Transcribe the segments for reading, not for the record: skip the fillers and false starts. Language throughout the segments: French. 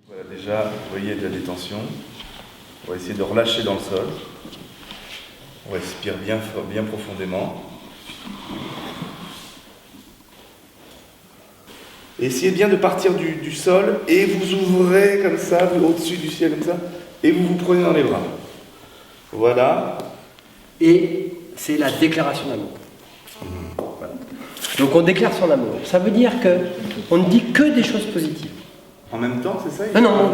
Voilà, déjà, vous voyez, il y a de la détention. On va essayer de relâcher dans le sol. On respire bien, bien profondément. Essayez bien de partir du sol et vous ouvrez comme ça, au-dessus du ciel comme ça, et vous vous prenez dans les bras. Voilà. Et c'est la déclaration d'amour. Voilà. Donc on déclare son amour. Ça veut dire qu'on ne dit que des choses positives. En même temps, c'est ça? Non,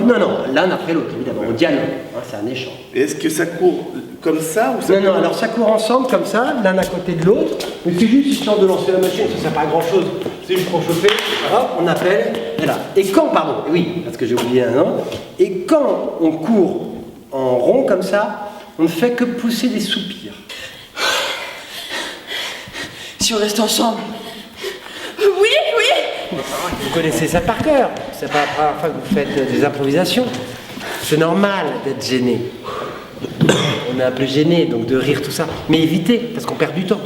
l'un après l'autre, évidemment. On dialogue, c'est un échange. Et est-ce que ça court comme ça ou ça Non, alors ça court ensemble, comme ça, l'un à côté de l'autre. Mais c'est juste histoire de lancer la machine, ça ne sert pas à grand-chose. C'est juste pour chauffer. Hop, on appelle. Et là. Et quand, pardon, oui, parce que j'ai oublié un nom. Et quand on court en rond comme ça, on ne fait que pousser des soupirs. Si on reste ensemble. Oui. Vous connaissez ça par cœur. C'est pas la première fois que vous faites des improvisations. C'est normal d'être gêné. On est un peu gêné, donc de rire, tout ça. Mais évitez, parce qu'on perd du temps.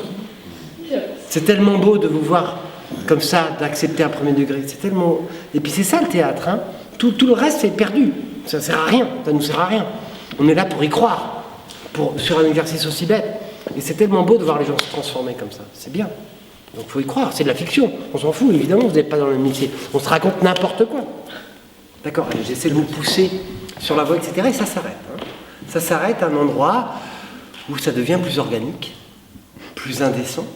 C'est tellement beau de vous voir comme ça, d'accepter un premier degré. C'est tellement... Et puis c'est ça le théâtre. Hein. Tout le reste, c'est perdu. Ça ne sert à rien. Ça ne nous sert à rien. On est là pour y croire. Sur un exercice aussi bête. Et c'est tellement beau de voir les gens se transformer comme ça. C'est bien. Donc il faut y croire. C'est de la fiction. On s'en fout, évidemment, vous n'êtes pas dans le métier. On se raconte n'importe quoi. D'accord. J'essaie de vous pousser sur la voie, etc. Et ça s'arrête. Hein. Ça s'arrête à un endroit où ça devient plus organique, plus indécent,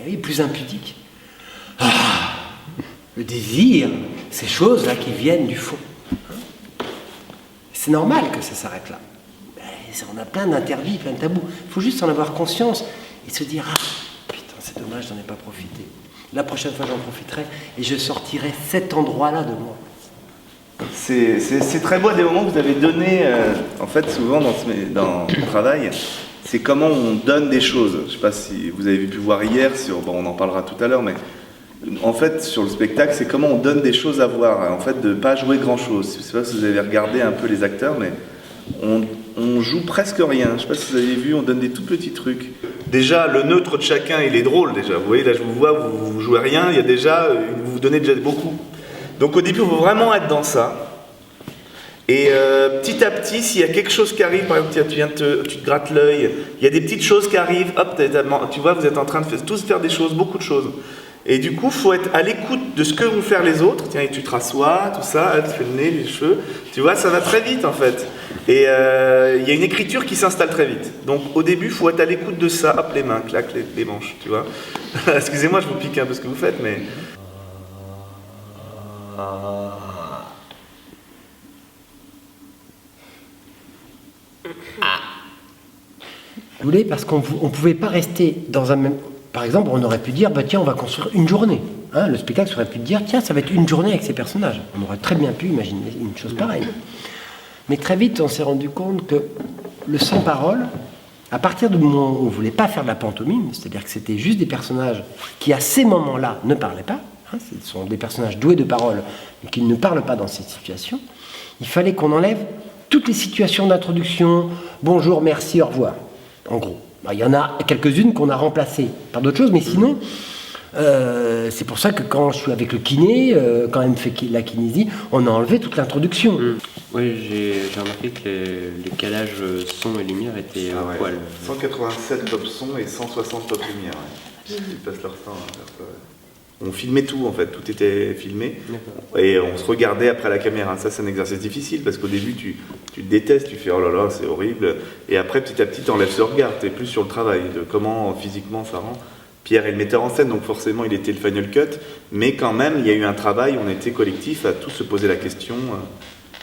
et plus impudique. Le désir, ces choses-là qui viennent du fond. C'est normal que ça s'arrête là. On a plein d'interdits, plein de tabous. Il faut juste en avoir conscience et se dire « Ah, putain, c'est dommage, j'en ai pas profité. La prochaine fois, j'en profiterai et je sortirai cet endroit-là de moi. » C'est très beau des moments que vous avez donné, en fait, souvent dans le travail, c'est comment on donne des choses. Je ne sais pas si vous avez pu voir hier, on en parlera tout à l'heure, mais en fait, sur le spectacle, c'est comment on donne des choses à voir. En fait, de ne pas jouer grand-chose. Je ne sais pas si vous avez regardé un peu les acteurs, mais on joue presque rien. Je ne sais pas si vous avez vu, on donne des tout petits trucs. Déjà, le neutre de chacun, il est drôle déjà. Vous voyez, là, je vous vois, vous jouez rien, il y a déjà, vous vous donnez déjà beaucoup. Donc au début, il faut vraiment être dans ça. Et petit à petit, s'il y a quelque chose qui arrive, par exemple, tu te grattes l'œil, il y a des petites choses qui arrivent, hop, tu vois, vous êtes en train de tous faire des choses, beaucoup de choses. Et du coup, il faut être à l'écoute de ce que vont faire les autres. Tiens, et tu te rassois, tout ça, tu fais le nez, les cheveux. Tu vois, ça va très vite en fait. Et il y a une écriture qui s'installe très vite. Donc au début, il faut être à l'écoute de ça. Hop, les mains, clac, les manches, tu vois. Excusez-moi, je vous pique un peu ce que vous faites, mais... Vous voulez, parce qu'on ne pouvait pas rester dans un même... Par exemple, on aurait pu dire, bah, tiens, on va construire une journée. Hein, le spectacle aurait pu dire, tiens, ça va être une journée avec ces personnages. On aurait très bien pu imaginer une chose pareille. Mais très vite, on s'est rendu compte que le sans-parole, à partir du moment où on ne voulait pas faire de la pantomime, c'est-à-dire que c'était juste des personnages qui, à ces moments-là, ne parlaient pas, hein, ce sont des personnages doués de parole, mais qui ne parlent pas dans ces situations, il fallait qu'on enlève toutes les situations d'introduction, bonjour, merci, au revoir, en gros. Il y en a quelques-unes qu'on a remplacées par d'autres choses, mais sinon, c'est pour ça que quand je suis avec le kiné, quand elle me fait la kinésie, on a enlevé toute l'introduction. Oui, j'ai remarqué que les calages son et lumière étaient ouais. poil. 187 top son et 160 top lumière. Ouais. Ils passent leur temps à faire ça. Ouais. On filmait tout en fait, tout était filmé. Et on se regardait après la caméra. Ça, c'est un exercice difficile parce qu'au début, tu te détestes, tu fais oh là là, c'est horrible. Et après, petit à petit, tu enlèves ce regard. Tu es plus sur le travail, de comment physiquement ça rend. Pierre est le metteur en scène, donc forcément, il était le final cut. Mais quand même, il y a eu un travail, on était collectif à tous se poser la question,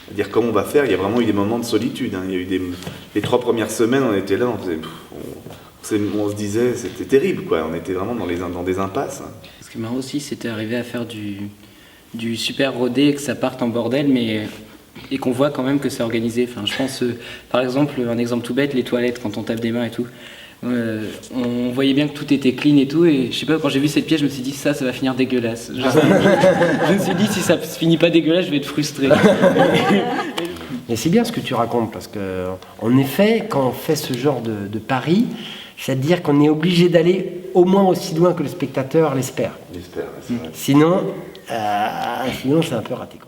à dire comment on va faire. Il y a vraiment eu des moments de solitude. Hein. Il y a eu les 3 premières semaines, on était là, on se disait, c'était terrible, quoi. On était vraiment dans des impasses. Hein. Ce qui est marrant aussi, c'était arrivé à faire du super rodé et que ça parte en bordel, mais et qu'on voit quand même que c'est organisé. Enfin, je pense, par exemple, un exemple tout bête, les toilettes, quand on tape des mains et tout. On voyait bien que tout était clean et tout, et je sais pas, quand j'ai vu cette pièce, je me suis dit ça va finir dégueulasse. Je me suis dit si ça se finit pas dégueulasse, je vais être frustré. Mais c'est bien ce que tu racontes, parce que en effet, quand on fait ce genre de pari, c'est-à-dire qu'on est obligé d'aller au moins aussi loin que le spectateur l'espère. L'espère, c'est vrai. Sinon c'est un peu raté.